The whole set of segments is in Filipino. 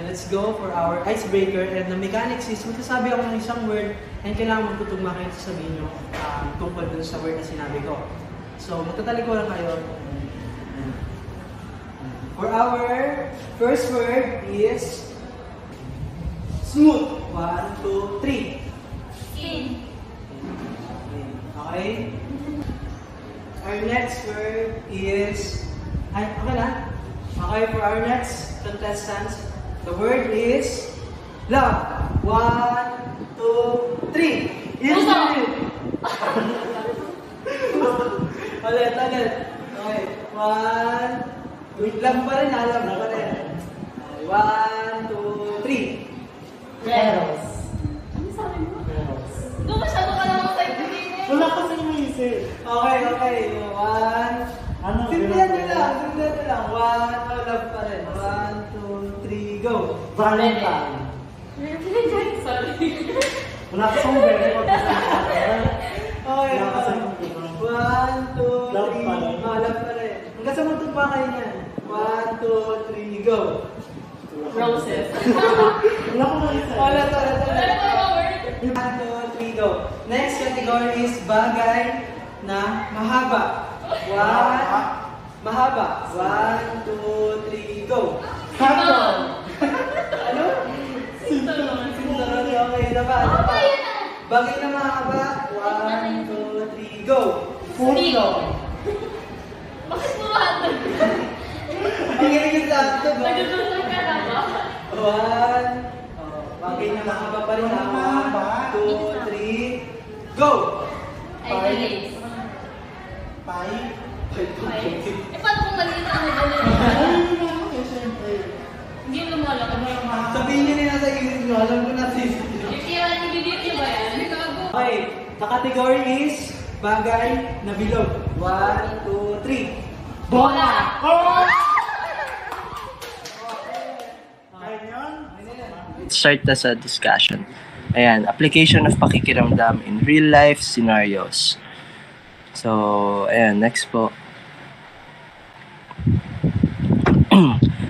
let's go for our icebreaker. And the mechanics is, magsasabi ako ng isang word and kailangan magtutugma kayo sa sabihin nyo tungkol dun sa word na sinabi ko. So, magtatalikuran kayo. For our first word is smooth. 1, 2, 3. Skin. Okay? Our next word is... Ay, okay na? Okay, for our next contestants, the word is love. 1, 2, 3. Puso. Ulit. Okay. 1. Wait lang pa rin, alam na pa rin. 1, 2, 3. Rebels. Ano sabi mo? Rebels. Doon masyado ka namang scientific. Wala kasi naisip. Okay. 1. Ano? Simplihan nyo lang. 1, love pa rin. 1, 2, 3, go. Valentine. Sorry. Wala kasi yung very good. Okay. Wala kasi yung 1, 2, 3. Love pa rin. Love pa rin. Hanggang sa magtugma kayo niyan. 1, 2, 3, go. Roses. Wala ko naisip. Wala. Ano ba yung word? 1, 2, 3, go. Next category is bagay na mahaba. 1, mahaba. 1, 2, 3, go. Carton. Ano? Sinturon. Okay, diba? Bagay na mahaba. 1, 2, 3, go. Puso. Bakit mo handog? Ang galing sa ato, ba? Nagdudusog ka na ba? 1. Bagay na mahaba pa rin. 1, 2, 3, go. Idols. Pai. Paano kung maliit ang nagdala? Hindi yung lumalaki. Sabihin niyo na nasa isip niyo. Alam ko na sa isip niyo. Yung video ba yan? Okay, the category is bagay na bilog. 1, 2, 3. Bola! Start na sa discussion. Ayan, application of pakikiramdam in real life scenarios. So, ayan, next po.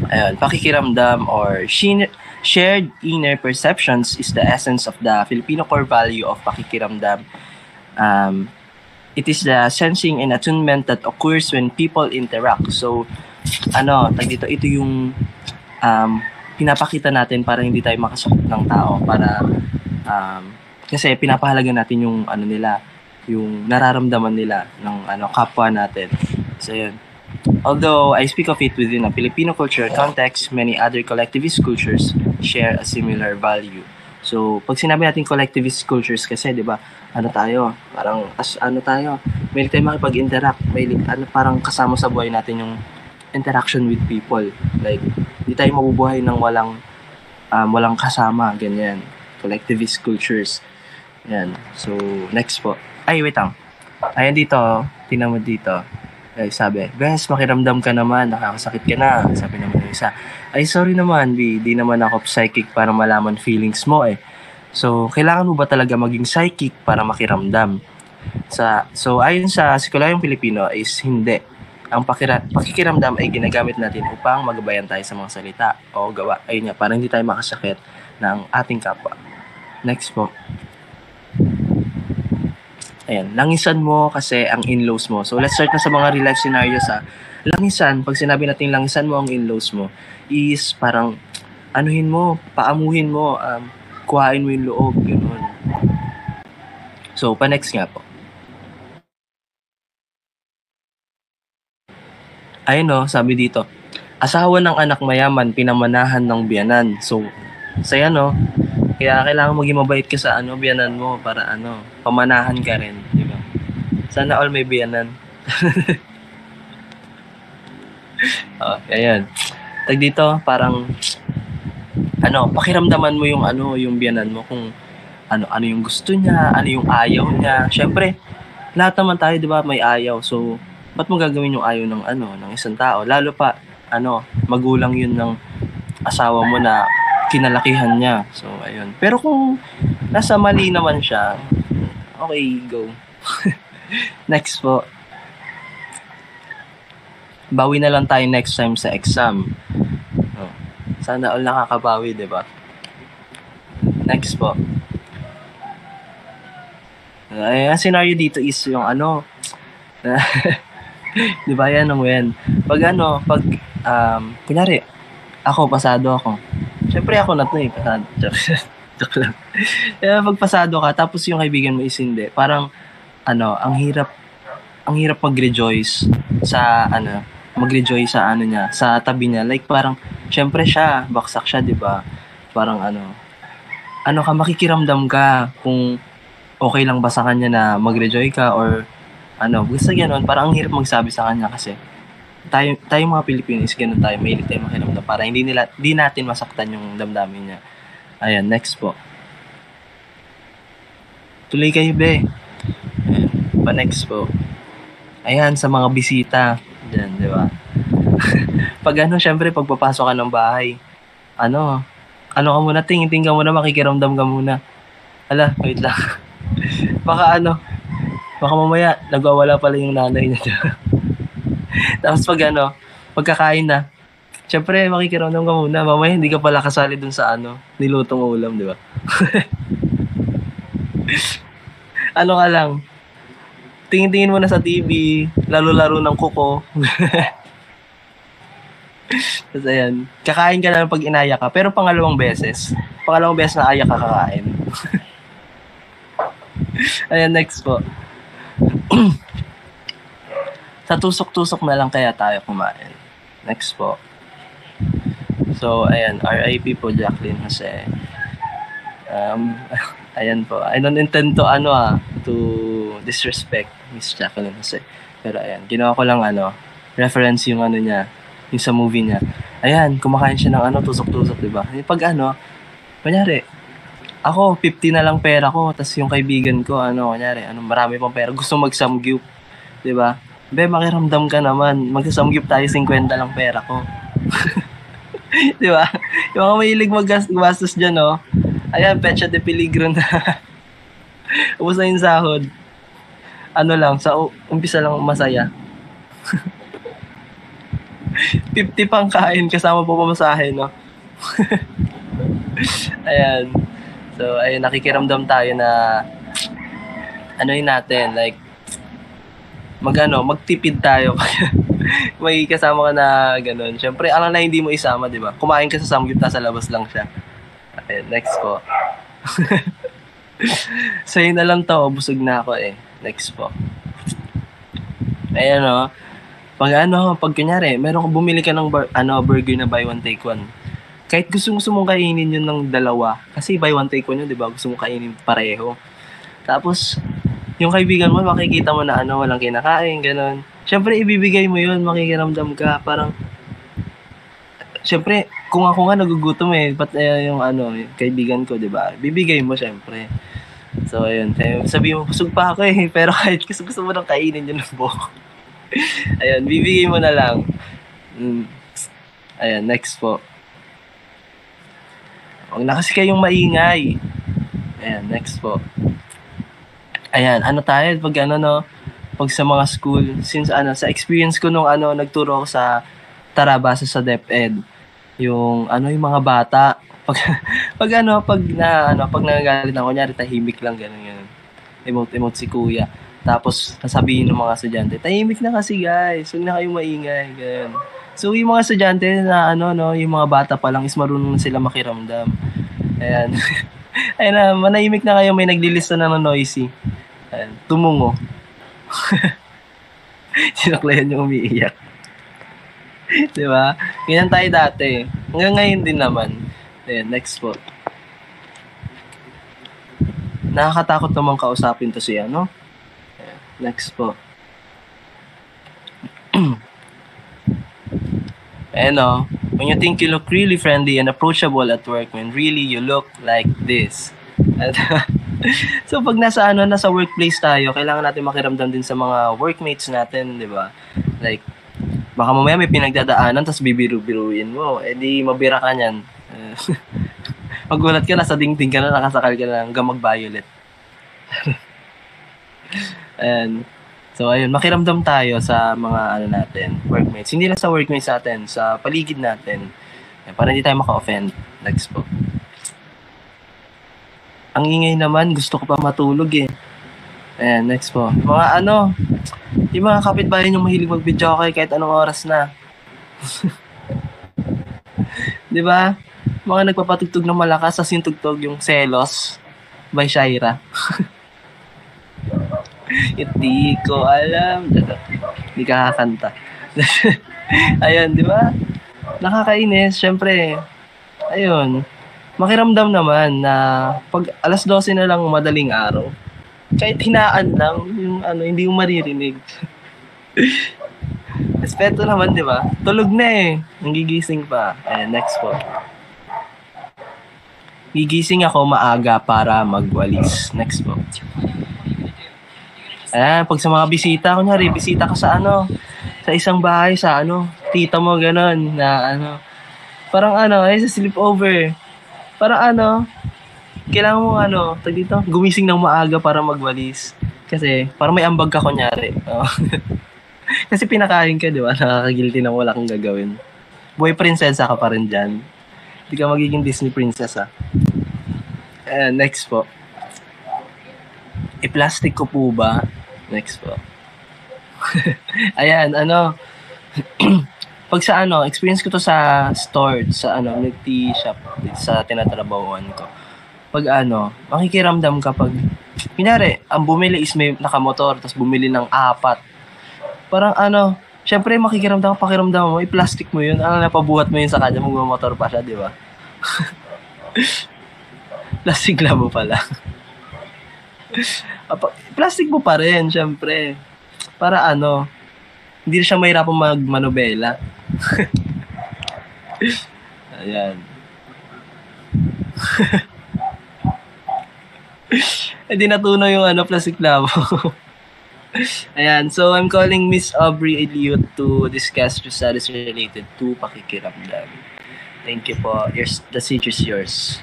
Ayan, pakikiramdam or shared inner perceptions is the essence of the Filipino core value of pakikiramdam. It is the sensing and attunement that occurs when people interact. So, ito yung pinapakita natin para hindi tayo makasakit ng tao. Para, kasi pinapahalaga natin yung nila, yung nararamdaman nila ng kapwa natin. So, yun. Although I speak of it within a Filipino culture context, many other collectivist cultures share a similar value. So, pag sinabi natin collectivist cultures kasi, 'di ba? Parang may tayo makipag-interact, may parang kasama sa buhay natin yung interaction with people. Like, hindi tayo mabubuhay ng walang kasama, ganyan. Collectivist cultures. Yan. So, next po. Ay, wait lang. Ayan dito, tingnan mo dito. Ay, sabi, Bes, makiramdam ka naman, nakakasakit ka na. Sabi naman yung isa, ay, sorry naman, B, di naman ako psychic para malaman feelings mo eh. So, kailangan mo ba talaga maging psychic para makiramdam? So, ayon sa Sikulayong Pilipino is hindi. Ang pakikiramdam ay ginagamit natin upang magabayan tayo sa mga salita o gawa. Ayun nga, para hindi tayo makasakit ng ating kapwa. Next po. Ayan, langisan mo kasi ang in-laws mo. So, let's start na sa mga real life scenarios ha. Langisan, pag sinabi natin langisan mo ang in-laws mo, is parang, paamuhin mo, kuhain mo yung loob, gano'n. So, pa-next nga po. Ayun sabi dito, asawa ng anak mayaman, pinamanahan ng biyanan. So, saya kaya kailangan maging mabait ka sa biyanan mo para pamanahan ka rin, di ba? Sana all may biyanan. Ayan. Tag dito, parang pakiramdaman mo yung biyanan mo kung ano yung gusto niya, ano yung ayaw niya. Syempre, lahat naman tayo, di ba, may ayaw. So, ba't mo gagawin yung ayaw ng isang tao? Lalo pa, magulang yun ng asawa mo na kinalakihan niya. So, ayun. Pero kung nasa mali naman siya, okay, go. Next po. Bawi na lang tayo next time sa exam. Sana all nakakabawi, di ba? Next po. Ang scenario dito is yung ano, di ba yan ang yan? Pag kunyari, ako, pasado ako. Siyempre ako na to eh, pasado. Joke lang. Kaya pag pasado ka, tapos yung kaibigan mo is hindi, parang, ang hirap mag-rejoice sa, mag-rejoice sa niya, sa tabi niya. Like parang, siyempre siya, baksak siya, di ba? Parang makikiramdam ka kung okay lang ba sa kanya na mag-rejoice ka or basta gano'n, parang ang hirap magsabi sa kanya kasi tayo mga Pilipino is gano'n tayo, mahilig tayo makiramdam para hindi natin masaktan yung damdamin niya. Ayan, next po. Tuloy kayo, be. Ayan, next po. Ayan, sa mga bisita. Diyan, di ba? Pag syempre, pag papasok ka ng bahay, ka muna, tingin ka muna, makikiramdam ka muna. Ala, wait lang. Baka mamaya, nagwawala pala yung nanay niya. Tapos pagkakain na, syempre, makikiramdam ka muna. Mamaya, hindi ka pala kasali dun sa nilutong ulam, di ba? Ka lang, tingin-tingin mo na sa TV, laro-laro ng kuko. Tapos ayan, kakain ka na pag inaya ka, pero pangalawang beses na aya ka kakain. Ayan, next po. Sa tusok-tusok na lang kaya tayo kumain. Next po. So, ayan, RIP po Jacqueline Jose. Ayan po. I don't intend to to disrespect Miss Jacqueline Jose. Pero ayan, ginawa ko lang reference yung niya, yung sa movie niya. Ayan, kumakain siya ng tusok-tusok, di ba? Pag kunyari, ako 50 na lang pera ko, tas yung kaibigan ko kunyari, marami pang pera, gusto mag-samgyup, di ba? Be, makiramdam ka naman, mag-samgyup tayo 50 lang pera ko. Di ba? Yung mga mahilig mag-gastos dyan, ayan, Pecha de Peligro na. Ubus na yung sahod. Lang, sa umpisa lang masaya. 50 pang kain, kasama po pamasahe, no? Ayan. So, ayun, nakikiramdam tayo na natin, like, magtipid tayo. May kasama ka na gano'n. Siyempre, alam na hindi mo isama, di ba? Kumain ka sa samgyup, nasa labas lang siya. Okay, next po. So, yun na lang to. Busog na ako eh. Next po. Ayan pag kunyari, bumili ka ng burger na buy one take one. Kahit gusto mong kainin yun ng dalawa, kasi buy one take one yun, di ba? Gusto mong kainin pareho. Tapos, yung kaibigan mo, makikita mo na walang kinakain, gano'n. Siyempre, ibibigay mo yun, makikiramdam ka, parang, siyempre, kung ako nga nagugutom ba't yung kaibigan ko, di ba? Bibigay mo, siyempre. So, ayun. Sabi mo, busog pa ako pero kahit gusto mo nang kainin yun ng buko. Ayun, bibigay mo na lang. Ayan, next po. Huwag na kasi kayong maingay. Ayan, next po. Ayan, tayo, pag sa mga school, since sa experience ko nung nagturo ako sa Tarabasa sa DepEd, yung mga bata, pag nagagalit ako, kunyari tahimik lang, gano'n. Emote si kuya. Tapos, sasabihin ng mga estudyante, tahimik na kasi guys, huwag na kayong maingay, gano'n. So, yung mga estudyante na yung mga bata pa lang is marunong na sila makiramdam. Ayan. Ayan manahimik na kayo, may naglilista na ng noisy. Ayan, tumungo. Sinaklayan yung umiiyak. Diba? Ganyan tayo dati. Hanggang ngayon din naman. Ayan, next po. Nakakatakot naman kausapin to siya, no? Ayan, next po. Ayan when you think you look really friendly and approachable at work, when really you look like this. So pag nasa workplace tayo, kailangan natin makiramdam din sa mga workmates natin, di ba? Like, baka mamaya may pinagdadaanan, tapos bibiru-biruin mo. Di mabira ka niyan. Magulat ka, nasa dingding ka na, nakasakal ka na hanggang mag-violet. And, so ayun, makiramdam tayo sa mga natin, workmates. Hindi lang sa workmates natin, sa paligid natin. Para hindi tayo maka-offend. Next po. Ang ingay naman, gusto ko pa matulog eh. Ayan, next po. Yung mga kapitbahay yung mahilig mag-video okay kahit anong oras na. Di ba? Mga nagpapatugtog ng malakas sa sintugtog yung Selos by Shaira. Hindi ko alam. Hindi ka kakanta. Ayun, di ba? Nakakainis, syempre. Ayun. Makiramdam naman na pag alas 12 na lang madaling araw, kahit hinaan lang, yung hindi mo maririnig. Respeto naman, di ba? Tulog na eh. Nangigising pa. Ayan, next po. Gigising ako maaga para magwalis. Next po. Ayan, pag sa mga bisita, kunyari, bisita ka sa sa isang bahay, sa tita mo, ganon, na parang sa sleepover. Parang kailangan mo gumising ng maaga para magwalis. Kasi, parang may ambag ka, kunyari. Kasi pinakain ka, di ba? Nakakagilty na wala kang gagawin. Boy prinsesa ka pa rin dyan. Hindi ka magiging Disney princess, ah. Next po. I-plastic ko po ba? Next po. Ayan, pag sa experience ko to sa store, sa milk tea shop, sa tinatrabahuan ko. Pag makikiramdam ka pag, kunyari, ang bumili is may nakamotor, tapos bumili ng 4. Parang syempre makikiramdam ka, pakiramdam mo, i-plastic mo yun, napabuhat mo yun sa kanya, magmamotor pa siya, di ba? Plastic labo pala. Plastic mo pa rin, syempre. Para hindi siya mahirapang magmanobela. Ayan. Hindi natunaw yung plastic labo. Ayan, so I'm calling Miss Aubrey Eliot to discuss your studies related to pakikiramdam. Thank you po. The stage is yours.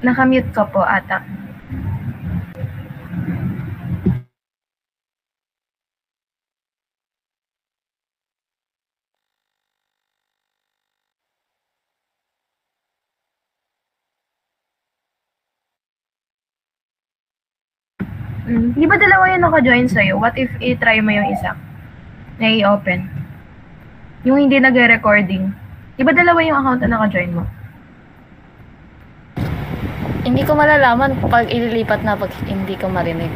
Nakamute ka po ata. Di ba dalawa yung naka-join sa'yo? What if i-try mo yung isa? Na i-open? Yung hindi nag-recording. Di ba dalawa yung account na naka-join mo? Hindi ko malalaman pag ililipat na pag hindi ko marinig.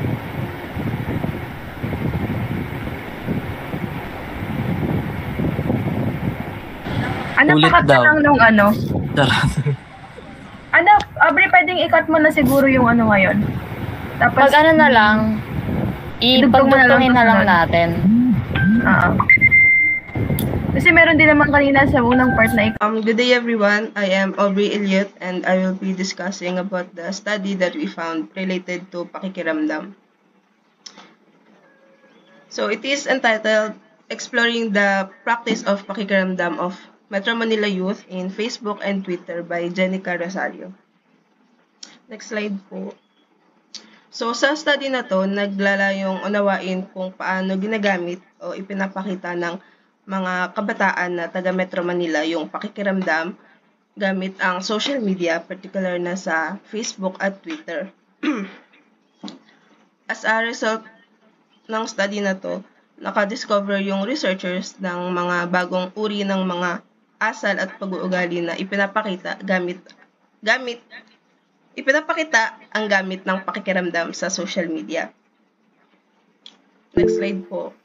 Ulit pakat daw. na lang nung Charot. Aubrey, pwedeng i-cut mo na siguro yung ngayon. Tapos, Pag na lang, ipagdugtungin na lang natin. Kasi meron din naman kanina sa unang part na Good day everyone. I am Aubrey Eliot and I will be discussing about the study that we found related to pakikiramdam. So it is entitled Exploring the Practice of Pakikiramdam of Metro Manila Youth in Facebook and Twitter by Jenica Rosario. Next slide po. So sa study na to, naglalayong unawain kung paano ginagamit o ipinapakita ng mga kabataan na taga Metro Manila yung pakikiramdam gamit ang social media, particular na sa Facebook at Twitter. As a result ng study na to, nakadiscover yung researchers ng mga bagong uri ng mga asal at pag-uugali na ipinapakita ang gamit ng pakikiramdam sa social media. Next slide po.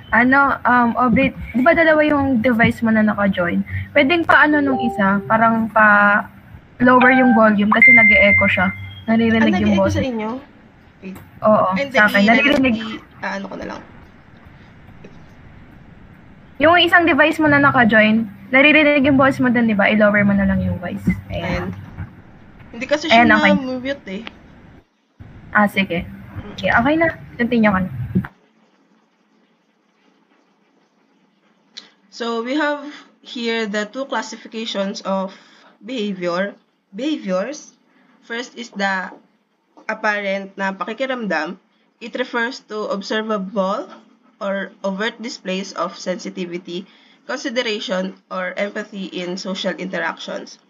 Aubrey, di ba dalawa yung device mo na naka-join? Pwedeng nung isa, parang lower yung volume kasi nag-e-echo siya. Naririnig yung nag-e-echo boses. sa inyo? Wait. Oo, sa akin. Naririnig. Ko na lang. Yung isang device mo na naka-join, naririnig yung boses mo dun, di ba? I-lower mo na lang yung voice. Ayan. Hindi kasi siya okay. na-mute eh. Sige. Okay, okay na. Continue ka na. So we have here the two classifications of behavior. behaviors. First is the apparent na pakikiramdam. It refers to observable or overt displays of sensitivity, consideration, or empathy in social interactions.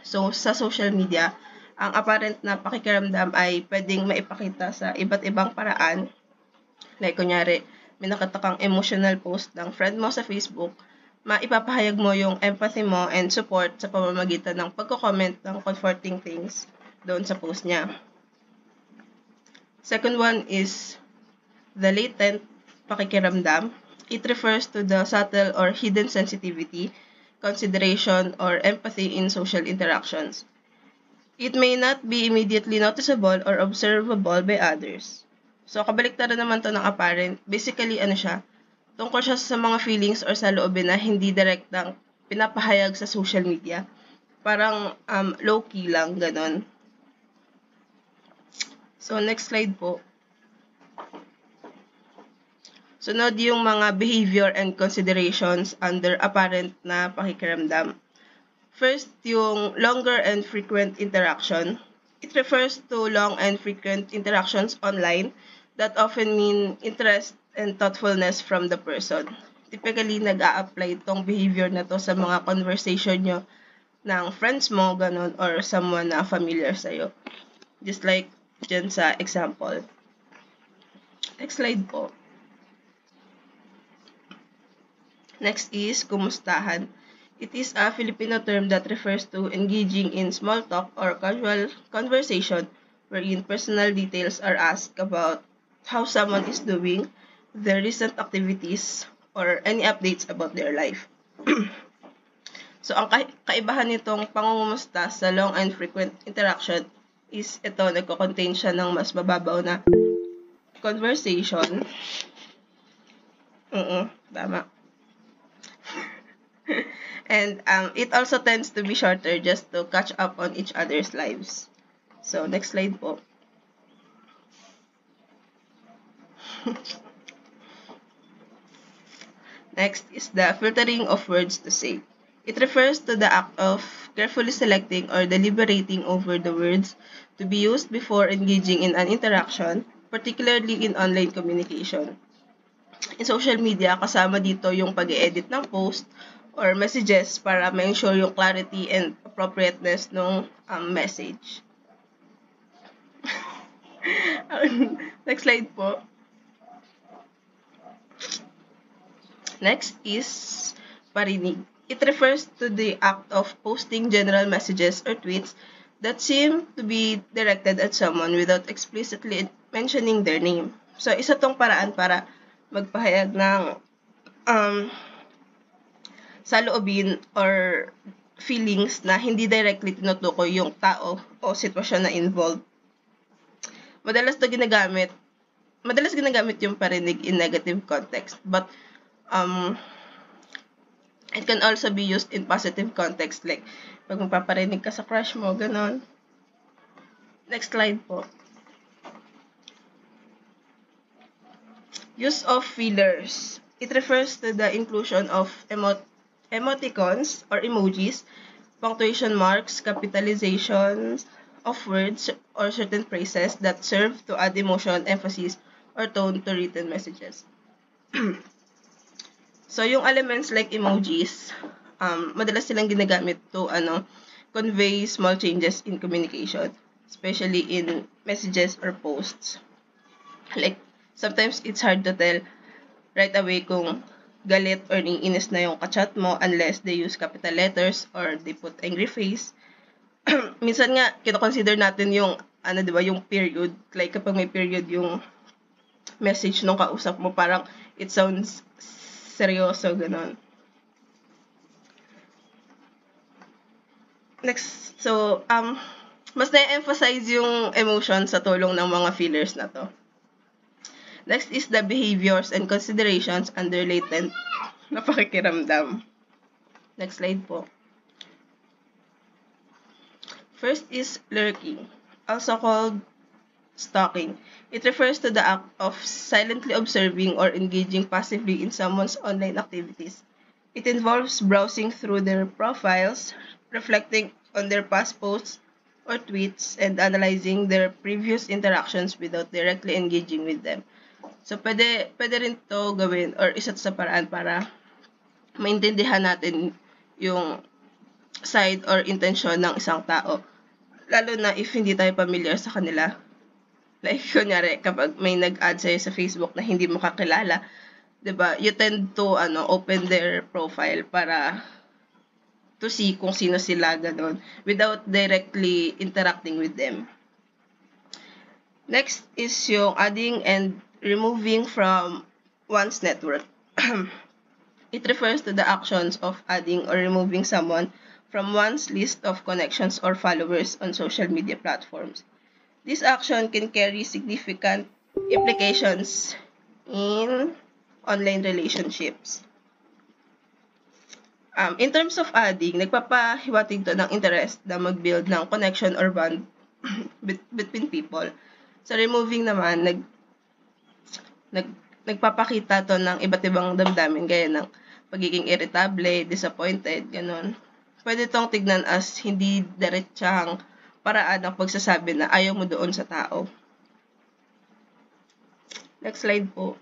So, sa social media, ang apparent na pakikiramdam ay pwedeng maipakita sa iba't ibang paraan. Like, kunyari, may nakita kang emotional post ng friend mo sa Facebook, maipapahayag mo yung empathy mo and support sa pamamagitan ng pagko-comment ng comforting things doon sa post niya. Second one is the latent pakikiramdam. It refers to the subtle or hidden sensitivity, consideration, or empathy in social interactions. It may not be immediately noticeable or observable by others. So, kabaliktaran naman to ng apparent. Basically, tungkol siya sa mga feelings or sa loobin na hindi direktang pinapahayag sa social media. Parang low-key lang, ganon. So, next slide po. Sunod yung mga behavior and considerations under apparent na pakikiramdam. First, yung longer and frequent interaction. It refers to long and frequent interactions online that often mean interest and thoughtfulness from the person. Typically, nag-a-apply itong behavior na to sa mga conversation nyo ng friends mo, ganon, or someone na familiar sa'yo. Just like dyan sa example. Next slide po. Next is kumustahan. It is a Filipino term that refers to engaging in small talk or casual conversation wherein personal details are asked about how someone is doing, their recent activities, or any updates about their life. So, ang kaibahan nitong pangungumusta sa long and frequent interaction is ito, nagko-contain siya ng mas mababaw na conversation. Tama. And it also tends to be shorter just to catch up on each other's lives. So, next slide po. Next is the filtering of words to say. It refers to the act of carefully selecting or deliberating over the words to be used before engaging in an interaction, particularly in online communication. In social media, kasama dito yung pag-edit ng post or messages para ma-ensure yung clarity and appropriateness ng message. Next slide po. Next is parinig. It refers to the act of posting general messages or tweets that seem to be directed at someone without explicitly mentioning their name. So, isa tong paraan para magpahayag ng saloobin or feelings na hindi directly tinutukoy yung tao o sitwasyon na involved. Madalas ginagamit yung parinig in negative context, but it can also be used in positive context, like pag magpaparinig ka sa crush mo, ganon. Next slide po. Use of fillers. It refers to the inclusion of emoticons or emojis, punctuation marks, capitalizations of words or certain phrases that serve to add emotion, emphasis, or tone to written messages. So, yung elements like emojis, madalas silang ginagamit to convey small changes in communication, especially in messages or posts. Like, sometimes it's hard to tell right away kung galit or inis na yung kachat mo unless they use capital letters or they put angry face. Minsan nga, kino-consider natin yung, yung period. Like, kapag may period yung message nung kausap mo, parang it sounds seryoso, ganon. Next, so, mas na-emphasize yung emotion sa tulong ng mga fillers na to. Next is the behaviors and considerations under latent na pakikiramdam. Next slide po. First is lurking, also called stalking. It refers to the act of silently observing or engaging passively in someone's online activities. It involves browsing through their profiles, reflecting on their past posts or tweets and analyzing their previous interactions without directly engaging with them. So, pwede rin to gawin or isa sa paraan para maintindihan natin yung side or intention ng isang tao. Lalo na if hindi tayo familiar sa kanila. Like, kunyari, kapag may nag-add sa'yo sa Facebook na hindi mo kakilala, diba, you tend to open their profile para to see kung sino sila, ganun, without directly interacting with them. Next is yung adding and removing from one's network. It refers to the actions of adding or removing someone from one's list of connections or followers on social media platforms. This action can carry significant implications in online relationships. In terms of adding, nagpapahiwatig to ng interest na mag-build ng connection or bond between people. Sa removing naman, nagpapakita to ng iba't ibang damdamin gaya ng pagiging irritable, disappointed, ganun. Pwede tong tignan as hindi diretsahang paraan ng pagsasabi na ayaw mo doon sa tao. Next slide po.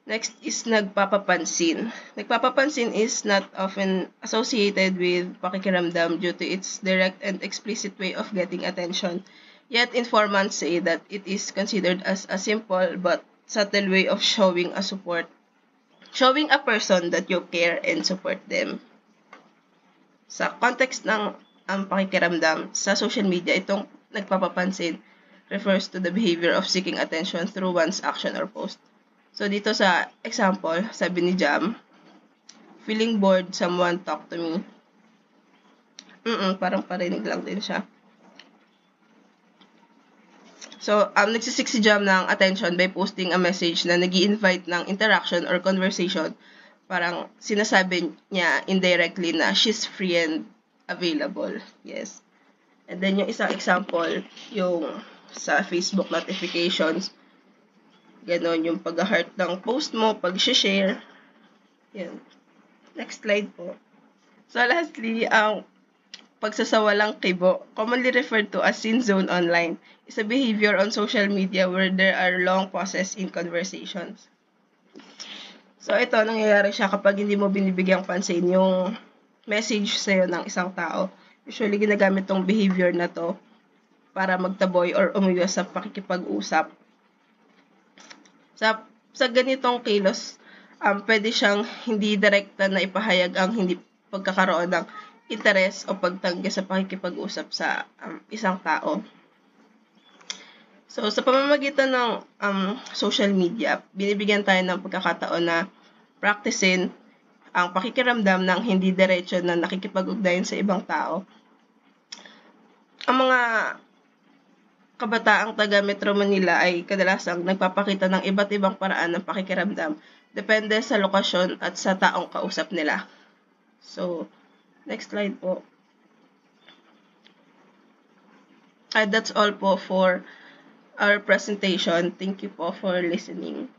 Next is nagpapapansin. Nagpapapansin is not often associated with pakikiramdam due to its direct and explicit way of getting attention. Yet informants say that it is considered as a simple but subtle way of showing a person that you care and support them. Sa context ng pakikiramdam sa social media, itong nagpapapansin refers to the behavior of seeking attention through one's action or post. So, dito sa example, sabi ni Jam, feeling bored, someone talk to me. Parang parinig lang din siya. So, nagsisik si Jam ng attention by posting a message na nag-i-invite ng interaction or conversation. Parang sinasabi niya indirectly na she's free and available. Yes. And then, yung isang example, yung sa Facebook notifications, ganon yung pag-heart ng post mo, pag-share. Yan. Next slide po. So lastly, ang pagsasawalang kibo, commonly referred to as sin zone online, is a behavior on social media where there are long pauses in conversations. So ito, nangyayari siya kapag hindi mo binibigyang pansin yung message sa'yo ng isang tao. Usually, ginagamit tong behavior na to para magtaboy or umiwas sa pakikipag-usap. Sa ganitong kilos, pwede siyang hindi direkta na ipahayag ang hindi pagkakaroon ng interes o pagtanggi sa pakikipag-usap sa isang tao. So, sa pamamagitan ng social media, binibigyan tayo ng pagkakataon na practicein ang pakikiramdam ng hindi diretso na nakikipag-ugnayan sa ibang tao. Ang mga kabataang taga Metro Manila ay kadalasang nagpapakita ng iba't ibang paraan ng pakikiramdam depende sa lokasyon at sa taong kausap nila. So, next slide po. That's all po for our presentation. Thank you po for listening.